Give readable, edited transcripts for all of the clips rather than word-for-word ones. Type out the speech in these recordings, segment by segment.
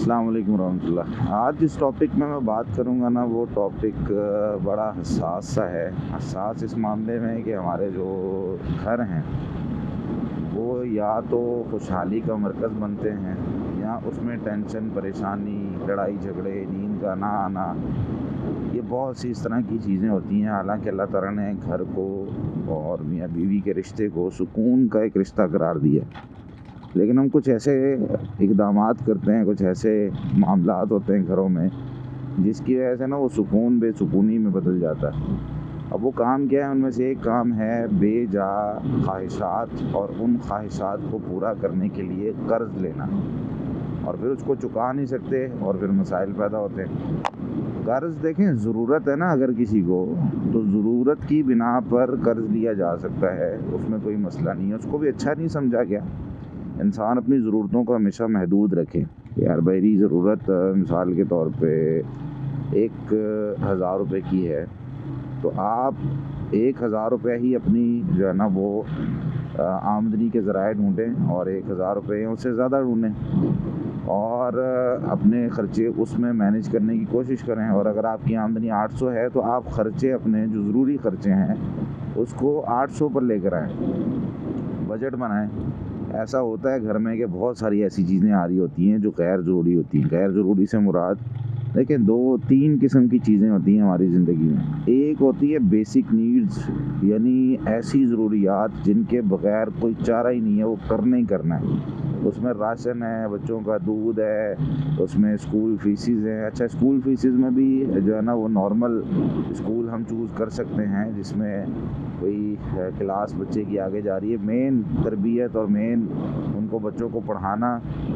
अस्सलाम वालेकुम रहमतुल्लाह। आज जिस टॉपिक में मैं बात करूँगा ना, वो टॉपिक बड़ा हसास सा है। हसास इस मामले में कि हमारे जो घर हैं वो या तो खुशहाली का मरकज़ बनते हैं या उसमें टेंशन, परेशानी, लड़ाई झगड़े, नींद का ना आना, ये बहुत सी इस तरह की चीज़ें होती हैं। हालांकि अल्लाह ताला ने घर को और मियाँ बीवी के रिश्ते को सुकून का एक रिश्ता करार दिया, लेकिन हम कुछ ऐसे इक़दामात करते हैं, कुछ ऐसे मामलात होते हैं घरों में जिसकी वजह से ना वो सुकून बेसुकूनी में बदल जाता है। अब वो काम क्या है? उनमें से एक काम है बेजा ख्वाहिशात, और उन ख्वाहिशात को पूरा करने के लिए कर्ज़ लेना, और फिर उसको चुका नहीं सकते और फिर मसाइल पैदा होते हैं। कर्ज़ देखें, ज़रूरत है ना अगर किसी को, तो ज़रूरत की बिना पर कर्ज़ लिया जा सकता है, उसमें कोई मसला नहीं है। उसको भी अच्छा नहीं समझा गया। इंसान अपनी ज़रूरतों को हमेशा महदूद रखे। यार मेरी ज़रूरत मिसाल के तौर पे 1000 रुपये की है, तो आप 1000 रुपये ही अपनी जो है ना वो आमदनी के ज़राए ढूँढें और 1000 रुपये उससे ज़्यादा ढूँढें और अपने ख़र्चे उसमें मैनेज करने की कोशिश करें। और अगर आपकी आमदनी 800 है तो आप ख़र्चे अपने जो ज़रूरी ख़र्चे हैं उसको 800 पर लेकर आएँ, बजट बनाएं। ऐसा होता है घर में कि बहुत सारी ऐसी चीज़ें आ रही होती हैं जो गैर ज़रूरी होती हैं। गैर ज़रूरी से मुराद देखिए 2-3 किस्म की चीज़ें होती हैं हमारी ज़िंदगी में। एक होती है बेसिक नीड्स, यानी ऐसी ज़रूरियात जिनके बग़ैर कोई चारा ही नहीं है, वो करना ही करना है। उसमें राशन है, बच्चों का दूध है, उसमें स्कूल फ़ीसेस हैं। अच्छा, स्कूल फ़ीसेस में भी जो है ना वो नॉर्मल स्कूल हम चूज़ कर सकते हैं जिसमें कोई क्लास बच्चे की आगे जा रही है। मेन तरबियत और मेन उनको बच्चों को पढ़ाना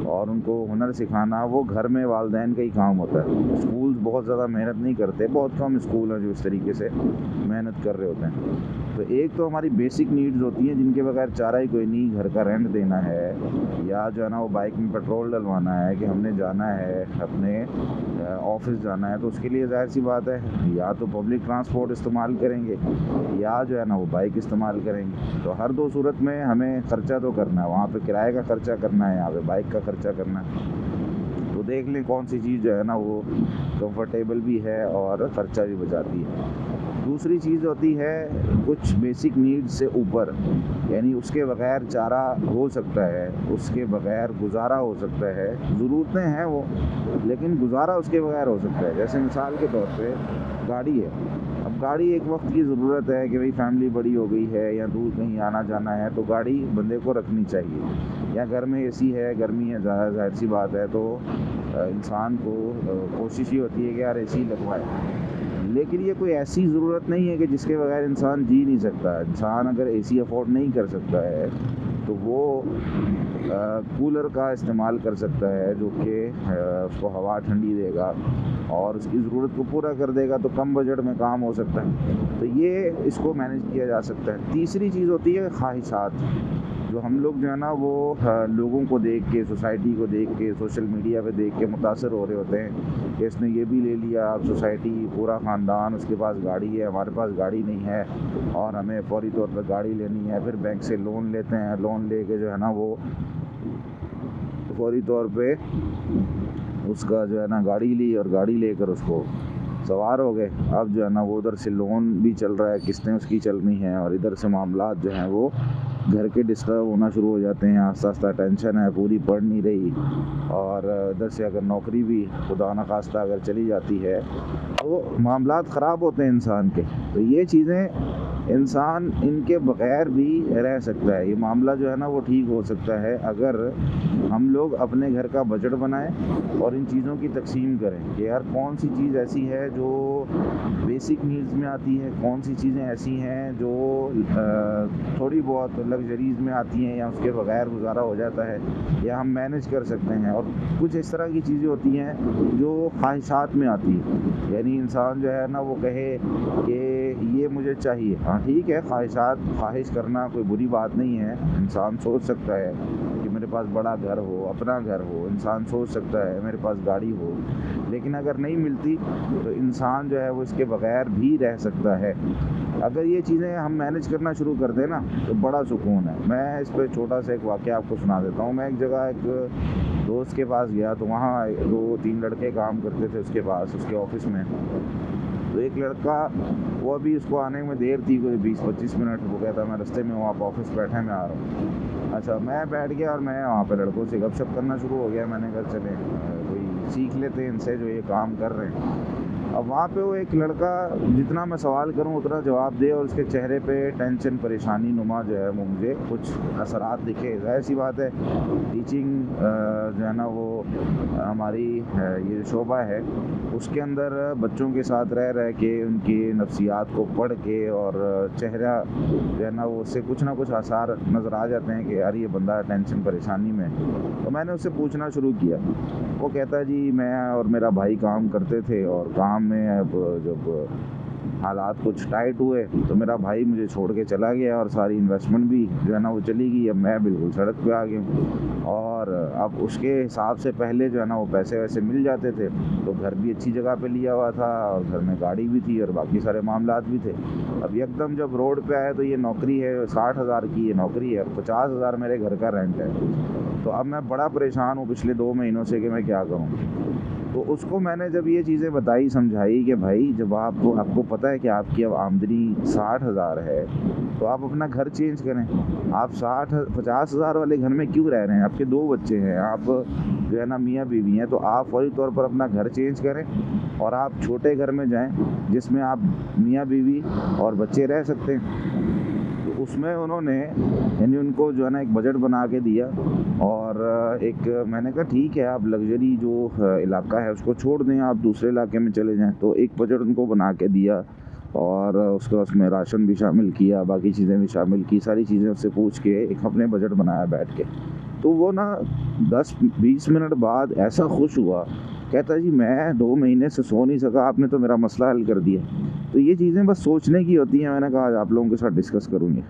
और उनको हुनर सिखाना वो घर में वालिदैन का ही काम होता है। स्कूल बहुत ज़्यादा मेहनत नहीं करते, बहुत कम स्कूल हैं जो इस तरीके से मेहनत कर रहे होते हैं। तो एक तो हमारी बेसिक नीड्स होती हैं जिनके बगैर चारा ही कोई नहीं। घर का रेंट देना है या जो है ना वो बाइक में पेट्रोल डलवाना है कि हमने जाना है अपने ऑफिस जाना है, तो उसके लिए ज़ाहिर सी बात है या तो पब्लिक ट्रांसपोर्ट इस्तेमाल करेंगे या जो है ना वो बाइक इस्तेमाल करेंगे। तो हर दो सूरत में हमें ख़र्चा तो करना है। वहाँ पे किराए का ख़र्चा करना है, यहाँ पे बाइक का ख़र्चा करना है। तो देख लें कौन सी चीज़ जो है ना वो कंफर्टेबल भी है और ख़र्चा भी बचाती है। दूसरी चीज़ होती है कुछ बेसिक नीड्स से ऊपर, यानी उसके बग़ैर चारा हो सकता है, उसके बग़ैर गुजारा हो सकता है। ज़रूरतें हैं वो, लेकिन गुजारा उसके बग़ैर हो सकता है। जैसे मिसाल के तौर पे गाड़ी है। अब गाड़ी एक वक्त की ज़रूरत है कि भाई फैमिली बड़ी हो गई है या दूर कहीं आना जाना है, तो गाड़ी बंदे को रखनी चाहिए। या घर में एसी है, गर्मी है ज़्यादा, ज़ाहिर सी बात है, तो इंसान को कोशिश ही होती है कि यार एसी लगवाए। लेकिन ये कोई ऐसी ज़रूरत नहीं है कि जिसके बगैर इंसान जी नहीं सकता। इंसान अगर एसी अफोर्ड नहीं कर सकता है तो वो कूलर का इस्तेमाल कर सकता है, जो कि उसको हवा ठंडी देगा और उसकी ज़रूरत को पूरा कर देगा, तो कम बजट में काम हो सकता है। तो ये इसको मैनेज किया जा सकता है। तीसरी चीज़ होती है ख्वाहिशात, जो हम लोग जो है ना वो लोगों को देख के, सोसाइटी को देख के, सोशल मीडिया पे देख के मुतासर हो रहे होते हैं कि इसने ये भी ले लिया, अब सोसाइटी पूरा ख़ानदान उसके पास गाड़ी है, हमारे पास गाड़ी नहीं है और हमें फौरी तौर पर गाड़ी लेनी है। फिर बैंक से लोन लेते हैं, लोन लेके जो है ना वो फौरी तौर पे उसका जो है ना गाड़ी ली और गाड़ी लेकर उसको सवार हो गए। अब जो है ना वो उधर से लोन भी चल रहा है, किस्तें उसकी चल रही हैं, और इधर से मामलात जो हैं वो घर के डिस्टर्ब होना शुरू हो जाते हैं। आस्ता आस्ता टेंशन है, पूरी पड़ नहीं रही, और इधर से अगर नौकरी भी खुदा न खास्ता अगर चली जाती है तो मामलात ख़राब होते हैं इंसान के। तो ये चीज़ें इंसान इनके बग़ैर भी रह सकता है। ये मामला जो है ना वो ठीक हो सकता है अगर हम लोग अपने घर का बजट बनाएं और इन चीज़ों की तकसीम करें कि यार कौन सी चीज़ ऐसी है जो बेसिक नीड्स में आती है, कौन सी चीज़ें ऐसी हैं जो थोड़ी बहुत लग्जरीज़ में आती हैं या उसके बगैर गुजारा हो जाता है या हम मैनेज कर सकते हैं। और कुछ इस तरह की चीज़ें होती हैं जो ख्वाहिशात में आती हैं, यानी इंसान जो है ना वो कहे कि ये मुझे चाहिए। हाँ ठीक है, ख्वाहिश करना कोई बुरी बात नहीं है। इंसान सोच सकता है कि मेरे पास बड़ा घर हो, अपना घर हो, इंसान सोच सकता है मेरे पास गाड़ी हो, लेकिन अगर नहीं मिलती तो इंसान जो है वो इसके बगैर भी रह सकता है। अगर ये चीज़ें हम मैनेज करना शुरू कर दें ना तो बड़ा सुकून है। मैं इस पर छोटा सा एक वाक़या आपको सुना देता हूँ। मैं एक जगह एक दोस्त के पास गया तो वहाँ 2-3 लड़के काम करते थे उसके पास, उसके ऑफिस में। तो एक लड़का, वो अभी उसको आने में देर थी, कोई 20-25 मिनट। वो कहता मैं रास्ते में हूँ, आप ऑफिस बैठे, मैं आ रहा हूँ। अच्छा, मैं बैठ गया और मैं वहाँ पे लड़कों से गपशप करना शुरू हो गया। मैंने कहा चले कोई सीख लेते हैं इनसे जो ये काम कर रहे हैं। अब वहाँ पे वो एक लड़का, जितना मैं सवाल करूँ उतना जवाब दे, और उसके चेहरे पे टेंशन, परेशानी नुमा जो है वो मुझे कुछ असरात दिखे। ज़ाहिर सी बात है, टीचिंग जो है ना वो हमारी ये शोबा है, उसके अंदर बच्चों के साथ रह के उनकी नफ्सियात को पढ़ के और चेहरा जो है ना वो उससे कुछ ना कुछ आसार नज़र आ जाते हैं कि यार ये बंदा टेंशन परेशानी में। तो मैंने उससे पूछना शुरू किया। वो कहता जी मैं और मेरा भाई काम करते थे, और काम में अब जब हालात कुछ टाइट हुए तो मेरा भाई मुझे छोड़ के चला गया, और सारी इन्वेस्टमेंट भी जो है ना वो चली गई। अब मैं बिल्कुल सड़क पे आ गया हूँ, और अब उसके हिसाब से पहले जो है ना वो पैसे वैसे मिल जाते थे, तो घर भी अच्छी जगह पे लिया हुआ था, और घर में गाड़ी भी थी, और बाकी सारे मामलात भी थे। अब एकदम जब रोड पे आए तो ये नौकरी है 60,000 की, ये नौकरी है, 50,000 मेरे घर का रेंट है। तो अब मैं बड़ा परेशान हूँ पिछले 2 महीनों से कि मैं क्या करूँ। तो उसको मैंने जब ये चीज़ें बताई, समझाई कि भाई जब आपको पता है कि आपकी अब आमदनी 60,000 है, तो आप अपना घर चेंज करें। आप 50,000 वाले घर में क्यों रह रहे हैं? आपके 2 बच्चे हैं, आप जो है ना मियाँ बीवी हैं, तो आप फौरी तौर पर अपना घर चेंज करें और आप छोटे घर में जाएं जिसमें आप मियाँ बीवी और बच्चे रह सकते हैं। तो उसमें उन्होंने यानी उनको जो है ना एक बजट बना के दिया, और एक मैंने कहा ठीक है, आप लग्जरी जो इलाका है उसको छोड़ दें, आप दूसरे इलाके में चले जाएं। तो एक बजट उनको बना के दिया, और उसमें राशन भी शामिल किया, बाकी चीज़ें भी शामिल की, सारी चीज़ें उससे पूछ के एक अपने बजट बनाया बैठ के। तो वो ना 10-20 मिनट बाद ऐसा खुश हुआ, कहता जी मैं 2 महीने से सो नहीं सका, आपने तो मेरा मसला हल कर दिया। तो ये चीज़ें बस सोचने की होती हैं। मैंने कहा आज आप लोगों के साथ डिस्कस करूँगी।